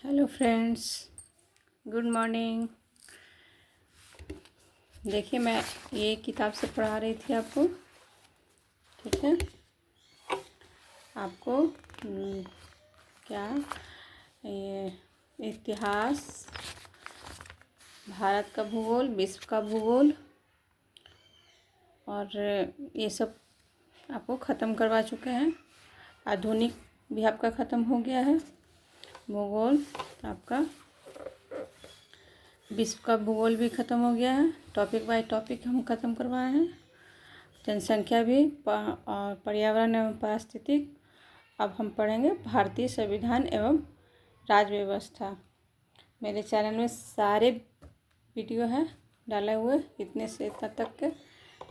Hello friends, good morning. देखिए, मैं ये किताब से पढ़ा रही थी आपको। ठीक है, आपको क्या ये इतिहास, भारत का भूगोल, विश्व का भूगोल और ये सब आपको ख़त्म करवा चुके हैं। आधुनिक भी आपका ख़त्म हो गया है। भूगोल आपका, विश्व का भूगोल भी ख़त्म हो गया है। टॉपिक बाय टॉपिक हम ख़त्म करवाए हैं। जनसंख्या भी और पर्यावरण एवं पारिस्थितिक। अब हम पढ़ेंगे भारतीय संविधान एवं राज्य व्यवस्था। मेरे चैनल में सारे वीडियो हैं डाले हुए, इतने से इतना तक के,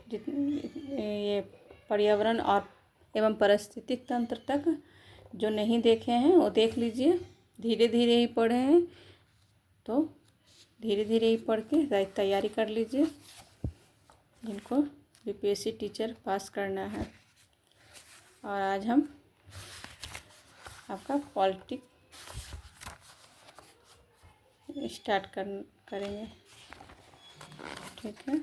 जितने ये पर्यावरण और एवं पारिस्थितिक तंत्र तक जो नहीं देखे हैं वो देख लीजिए। धीरे धीरे ही पढ़े हैं तो धीरे धीरे ही पढ़ के तैयारी कर लीजिए, जिनको यूपीएससी टीचर पास करना है। और आज हम आपका पॉलिटिक्स स्टार्ट करेंगे। ठीक है,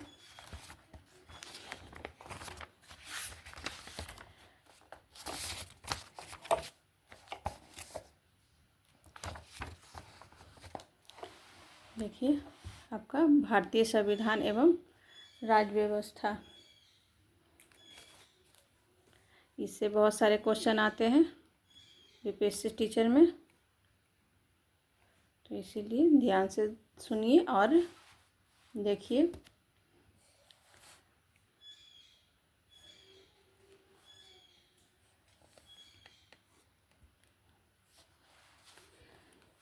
देखिए आपका भारतीय संविधान एवं राज्य व्यवस्था। इससे बहुत सारे क्वेश्चन आते हैं यूपीएससी टीचर में, तो इसीलिए ध्यान से सुनिए और देखिए।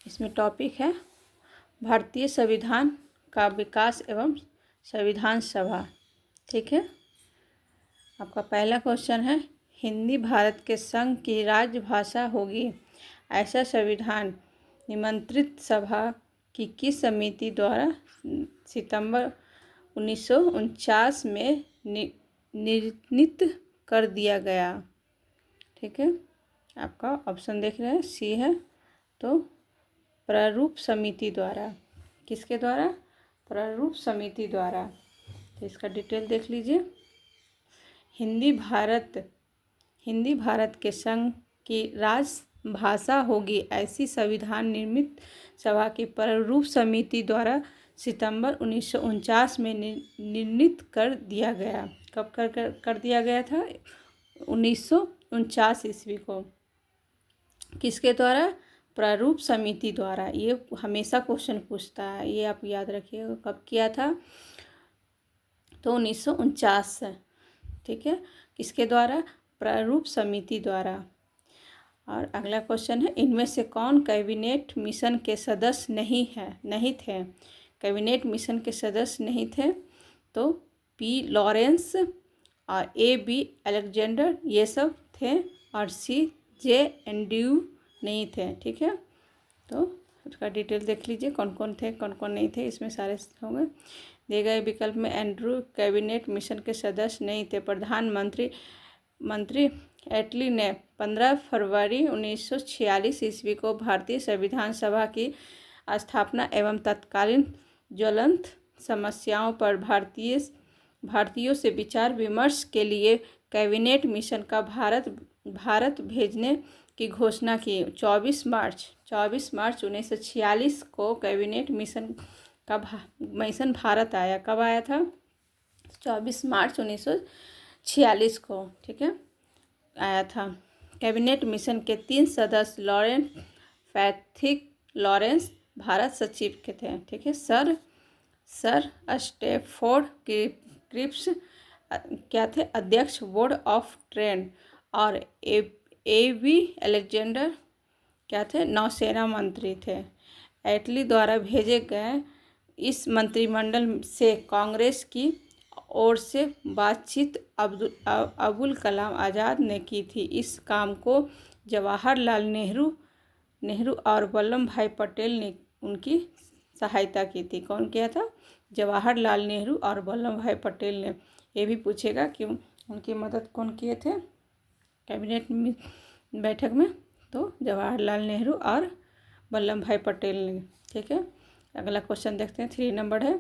इसमें टॉपिक है भारतीय संविधान का विकास एवं संविधान सभा। ठीक है, आपका पहला क्वेश्चन है, हिंदी भारत के संघ की राजभाषा होगी, ऐसा संविधान निमंत्रित सभा की किस समिति द्वारा सितंबर 1949 में निर्णित कर दिया गया। ठीक है, आपका ऑप्शन देख रहे हैं, सी है तो प्रारूप समिति द्वारा। किसके द्वारा? प्रारूप समिति द्वारा। तो इसका डिटेल देख लीजिए। हिंदी भारत के संघ की राजभाषा होगी, ऐसी संविधान निर्मित सभा की प्रारूप समिति द्वारा सितंबर 1949 में निर्णित कर दिया गया। कब कर दिया गया था? 1949 ईस्वी को। किसके द्वारा? प्रारूप समिति द्वारा। ये हमेशा क्वेश्चन पूछता है, ये आप याद रखिएगा। कब किया था? तो 1949 से। ठीक है, किसके द्वारा? प्रारूप समिति द्वारा। और अगला क्वेश्चन है, इनमें से कौन कैबिनेट मिशन के सदस्य नहीं थे? कैबिनेट मिशन के सदस्य नहीं थे तो पी लॉरेंस और ए बी अलेक्जेंडर ये सब थे, और सी जे एंड्रयू नहीं थे। ठीक है, तो उसका डिटेल देख लीजिए, कौन कौन थे कौन कौन नहीं थे। इसमें सारे होंगे दिए गए विकल्प में। एंड्रू कैबिनेट मिशन के सदस्य नहीं थे। मंत्री एटली ने 15 फरवरी 1946 ईस्वी को भारतीय संविधान सभा की स्थापना एवं तत्कालीन ज्वलंत समस्याओं पर भारतीयों से विचार विमर्श के लिए कैबिनेट मिशन का भारत भेजने की घोषणा की। 24 मार्च 1946 को कैबिनेट मिशन भारत आया। कब आया था? 24 मार्च 1946 को। ठीक है, आया था। कैबिनेट मिशन के 3 सदस्य लॉरेंस पैथिक लॉरेंस भारत सचिव के थे। ठीक है, सर स्टेफोर्ड क्रिप्स क्या थे? अध्यक्ष बोर्ड ऑफ ट्रेड। और ए बी अलेक्जेंडर क्या थे? नौसेना मंत्री थे। एटली द्वारा भेजे गए इस मंत्रिमंडल से कांग्रेस की ओर से बातचीत अबुल कलाम आज़ाद ने की थी। इस काम को जवाहरलाल नेहरू और वल्लभ भाई पटेल ने उनकी सहायता की थी। कौन किया था? जवाहरलाल नेहरू और वल्लभ भाई पटेल ने। ये भी पूछेगा कि उनकी मदद कौन किए थे कैबिनेट बैठक में? तो जवाहरलाल नेहरू और वल्लभ भाई पटेल ने। ठीक है, अगला क्वेश्चन देखते हैं, 3 नंबर है।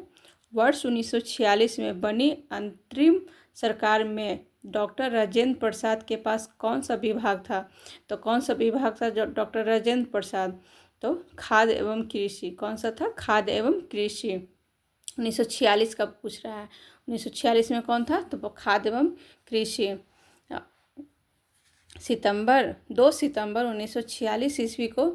वर्ष 1946 में बनी अंतरिम सरकार में डॉक्टर राजेंद्र प्रसाद के पास कौन सा विभाग था? तो कौन सा विभाग था जो डॉक्टर राजेंद्र प्रसाद? तो खाद्य एवं कृषि। कौन सा था? खाद्य एवं कृषि। 1946 का पूछ रहा है। 1946 में कौन था? तो वो खाद्य एवं कृषि। 2 सितंबर 1946 ईस्वी को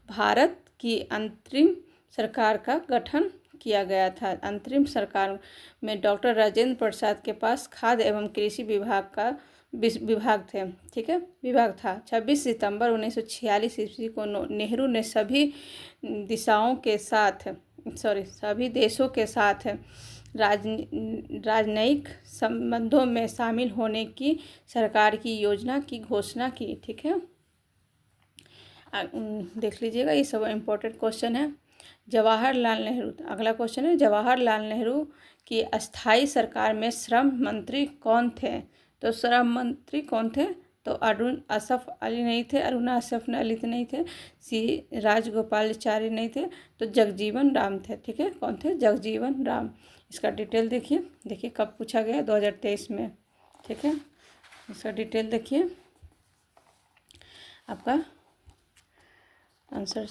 भारत की अंतरिम सरकार का गठन किया गया था। अंतरिम सरकार में डॉक्टर राजेंद्र प्रसाद के पास खाद्य एवं कृषि विभाग थे। ठीक है, विभाग था। 26 सितंबर 1946 ईस्वी को नेहरू ने सभी देशों के साथ राजनयिक संबंधों में शामिल होने की सरकार की योजना की घोषणा की। ठीक है, देख लीजिएगा, ये सब इम्पोर्टेंट क्वेश्चन है। जवाहरलाल नेहरू, अगला क्वेश्चन है, जवाहरलाल नेहरू की अस्थाई सरकार में श्रम मंत्री कौन थे? तो श्रम मंत्री कौन थे? तो अरुणा असफ अली नहीं थे, सी राजगोपालाचारी नहीं थे, तो जगजीवन राम थे। ठीक है, कौन थे? जगजीवन राम। इसका डिटेल देखिए कब पूछा गया? 2023 में। ठीक है, इसका डिटेल देखिए, आपका आंसर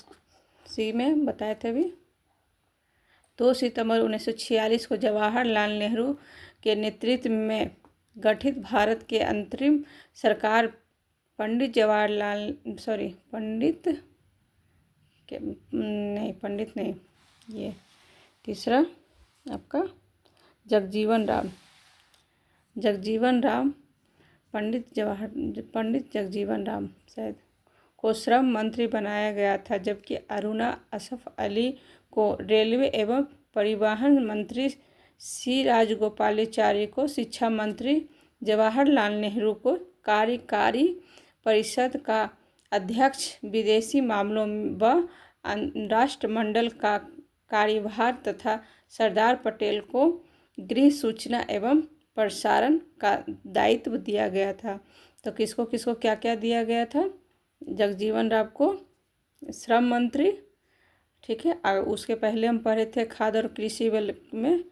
सी में बताए थे अभी। 2 सितंबर 1946 को जवाहरलाल नेहरू के नेतृत्व में गठित भारत के अंतरिम सरकार पंडित नहीं, ये तीसरा आपका जगजीवन राम पंडित जगजीवन राम शायद को श्रम मंत्री बनाया गया था, जबकि अरुणा असफ अली को रेलवे एवं परिवहन मंत्री, सी राजगोपालाचारी को शिक्षा मंत्री, जवाहरलाल नेहरू को कार्यकारी परिषद का अध्यक्ष, विदेशी मामलों व राष्ट्रमंडल का कार्यभार तथा सरदार पटेल को गृह, सूचना एवं प्रसारण का दायित्व दिया गया था। तो किसको किसको क्या क्या दिया गया था? जगजीवन राम को श्रम मंत्री। ठीक है, और उसके पहले हम पढ़े थे खाद्य और कृषि में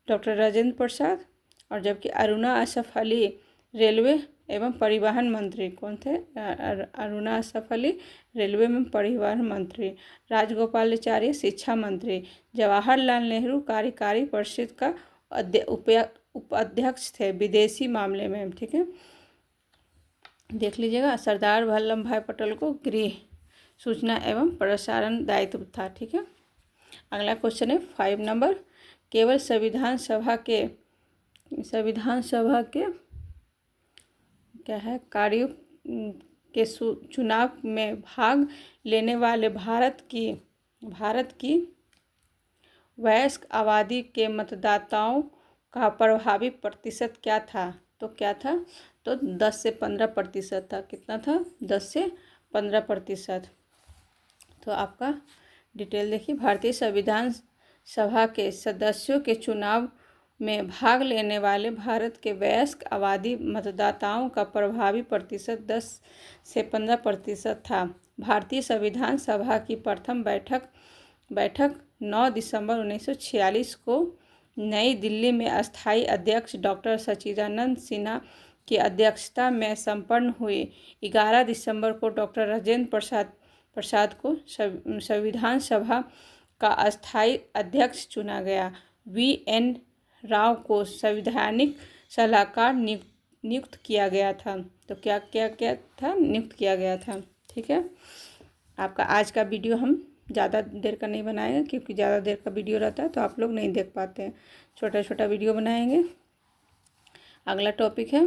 डॉक्टर राजेंद्र प्रसाद, और जबकि अरुणा असफ अली रेलवे एवं परिवहन मंत्री। कौन थे? अरुणा असफ अली रेलवे में परिवहन मंत्री, राजगोपालाचारी शिक्षा मंत्री, जवाहरलाल नेहरू कार्यकारी परिषद का उपाध्यक्ष थे विदेशी मामले में। ठीक है, देख लीजिएगा, सरदार वल्लभ भाई पटेल को गृह, सूचना एवं प्रसारण दायित्व था। ठीक है, अगला क्वेश्चन है 5 नंबर। केवल संविधान सभा के क्या है कार्यों के चुनाव में भाग लेने वाले भारत की वयस्क आबादी के मतदाताओं का प्रभावी प्रतिशत क्या था? तो क्या था? तो 10 से 15% था। कितना था? 10 से 15%। तो आपका डिटेल देखिए, भारतीय संविधान सभा के सदस्यों के चुनाव में भाग लेने वाले भारत के वयस्क आबादी मतदाताओं का प्रभावी प्रतिशत 10 से 15% था। भारतीय संविधान सभा की प्रथम बैठक 9 दिसंबर 1946 को नई दिल्ली में अस्थायी अध्यक्ष डॉक्टर सच्चिदानंद सिन्हा की अध्यक्षता में संपन्न हुई। 11 दिसंबर को डॉक्टर राजेंद्र प्रसाद को संविधान सभा का अस्थायी अध्यक्ष चुना गया। VN राव को संवैधानिक सलाहकार नियुक्त किया गया था। तो क्या था? नियुक्त किया गया था। ठीक है, आपका आज का वीडियो हम ज़्यादा देर का नहीं बनाएंगे, क्योंकि ज़्यादा देर का वीडियो रहता है तो आप लोग नहीं देख पाते हैं। छोटा छोटा वीडियो बनाएंगे। अगला टॉपिक है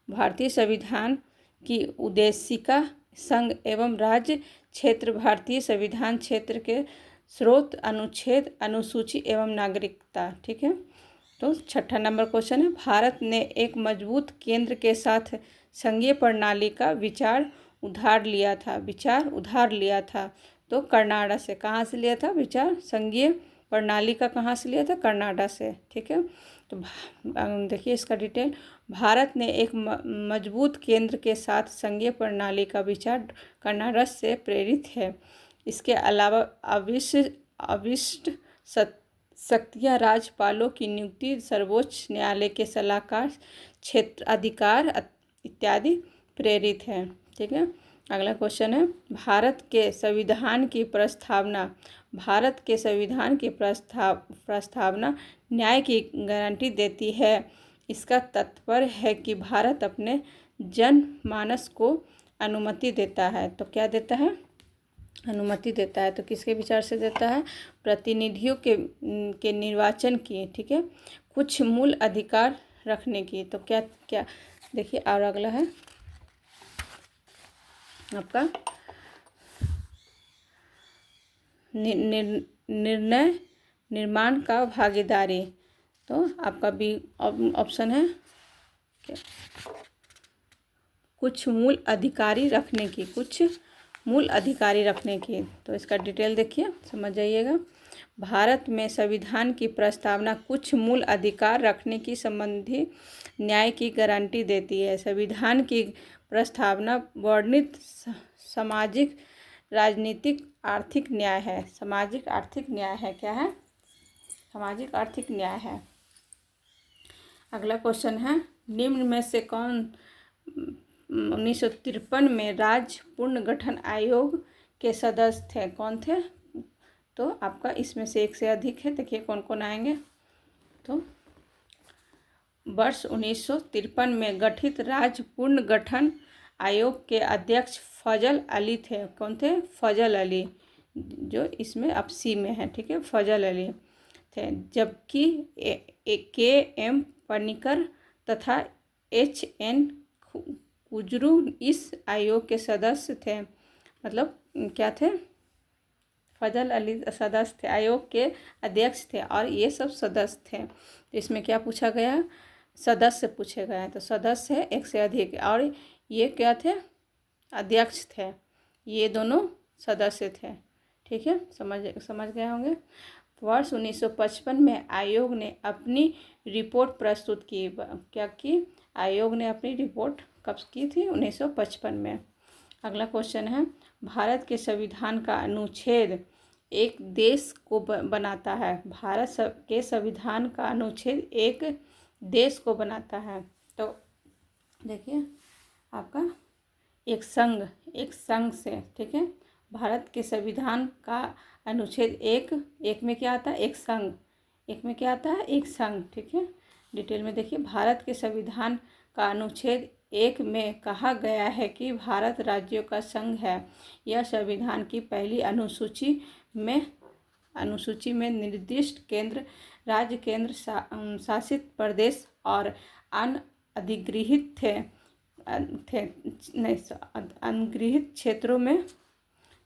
भारतीय संविधान की उद्देशिका, संघ एवं राज्य क्षेत्र, भारतीय संविधान क्षेत्र के स्रोत, अनुच्छेद, अनुसूची एवं नागरिकता। ठीक है, तो 6ठा नंबर क्वेश्चन है, भारत ने एक मजबूत केंद्र के साथ संघीय प्रणाली का विचार उधार लिया था। तो कनाडा से। कहाँ से लिया था विचार? संघीय प्रणाली का कहाँ से लिया था? कनाडा से। ठीक है, तो देखिए इसका डिटेल। भारत ने एक मजबूत केंद्र के साथ संघीय प्रणाली का विचार कनाडा से प्रेरित है। इसके अलावा अविष्ट शक्तियाँ राज्यपालों की नियुक्ति, सर्वोच्च न्यायालय के सलाहकार, क्षेत्र अधिकार इत्यादि प्रेरित है। ठीक है, अगला क्वेश्चन है, भारत के संविधान की प्रस्तावना प्रस्तावना न्याय की गारंटी देती है। इसका तात्पर्य है कि भारत अपने जनमानस को अनुमति देता है। तो क्या देता है? अनुमति देता है। तो किसके विचार से देता है? प्रतिनिधियों के निर्वाचन की, ठीक है, कुछ मूल अधिकार रखने की। तो क्या क्या देखिए, और अगला है आपका निर्णय निर्माण का भागीदारी। तो आपका बी ऑप्शन है कुछ मूल अधिकारी रखने की, कुछ मूल अधिकारी रखने की। तो इसका डिटेल देखिए, समझ जाइएगा। भारत में संविधान की प्रस्तावना कुछ मूल अधिकार रखने की संबंधी न्याय की गारंटी देती है। संविधान की प्रस्तावना वर्णित सामाजिक, राजनीतिक, आर्थिक न्याय है। सामाजिक आर्थिक न्याय है। क्या है? सामाजिक आर्थिक न्याय है। अगला क्वेश्चन है, निम्न में से कौन 1953 में राज्य पुनर्गठन आयोग के सदस्य थे? कौन थे? तो आपका इसमें से एक से अधिक है। देखिए कौन कौन आएंगे। तो वर्ष 1953 में गठित राज्य पुनर्गठन आयोग के अध्यक्ष फजल अली थे। कौन थे? फजल अली, जो इसमें अब सी में है। ठीक है, फजल अली थे। जबकि के.एम. पनिकर तथा H.N. कुजरू इस आयोग के सदस्य थे। मतलब क्या थे? फजल अली सदस्य थे, आयोग के अध्यक्ष थे, और ये सब सदस्य थे। तो इसमें क्या पूछा गया? सदस्य पूछे गए हैं। तो सदस्य है एक से अधिक, और ये क्या थे? अध्यक्ष थे। ये दोनों सदस्य थे। ठीक है, समझ गए होंगे। वर्ष 1955 में आयोग ने अपनी रिपोर्ट प्रस्तुत की। क्या की? आयोग ने अपनी रिपोर्ट कब की थी? 1955 में। अगला क्वेश्चन है, भारत के संविधान का अनुच्छेद एक देश को बनाता है। भारत के संविधान का अनुच्छेद एक देश को बनाता है। तो देखिए आपका एक संघ से, ठीक है, भारत के संविधान का अनुच्छेद एक में क्या आता है? एक संघ। एक में क्या आता है? एक संघ। ठीक है, डिटेल में देखिए। भारत के संविधान का अनुच्छेद एक में कहा गया है कि भारत राज्यों का संघ है। यह संविधान की पहली अनुसूची में निर्दिष्ट केंद्र राज्य, केंद्र शासित प्रदेश और अनधिकृत अनधिकृत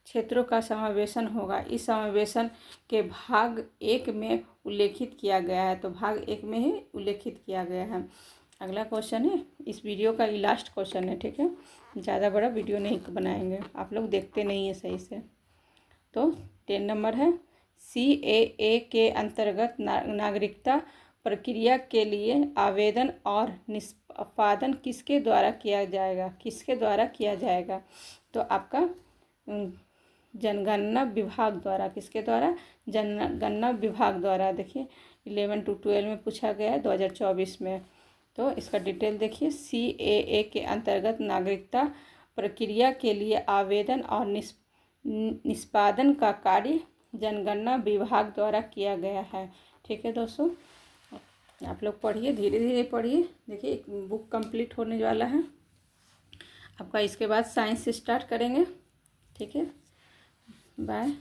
क्षेत्रों का समावेशन होगा। इस समावेशन के भाग एक में उल्लेखित किया गया है। तो भाग एक में ही उल्लेखित किया गया है। अगला क्वेश्चन है, इस वीडियो का ये लास्ट क्वेश्चन है। ठीक है, ज़्यादा बड़ा वीडियो नहीं बनाएंगे, आप लोग देखते नहीं हैं सही से। तो 10 नंबर है, CAA के अंतर्गत नागरिकता प्रक्रिया के लिए आवेदन और निष्पादन किसके द्वारा किया जाएगा? किसके द्वारा किया जाएगा? तो आपका जनगणना विभाग द्वारा। किसके द्वारा? जनगणना विभाग द्वारा। देखिए 11 to 12 में पूछा गया है 2024 में। तो इसका डिटेल देखिए। CAA के अंतर्गत नागरिकता प्रक्रिया के लिए आवेदन और निष्पादन का कार्य जनगणना विभाग द्वारा किया गया है। ठीक है दोस्तों, आप लोग पढ़िए, धीरे धीरे पढ़िए। देखिए एक बुक कंप्लीट होने वाला है आपका, इसके बाद साइंस से स्टार्ट करेंगे। ठीक है, बाय।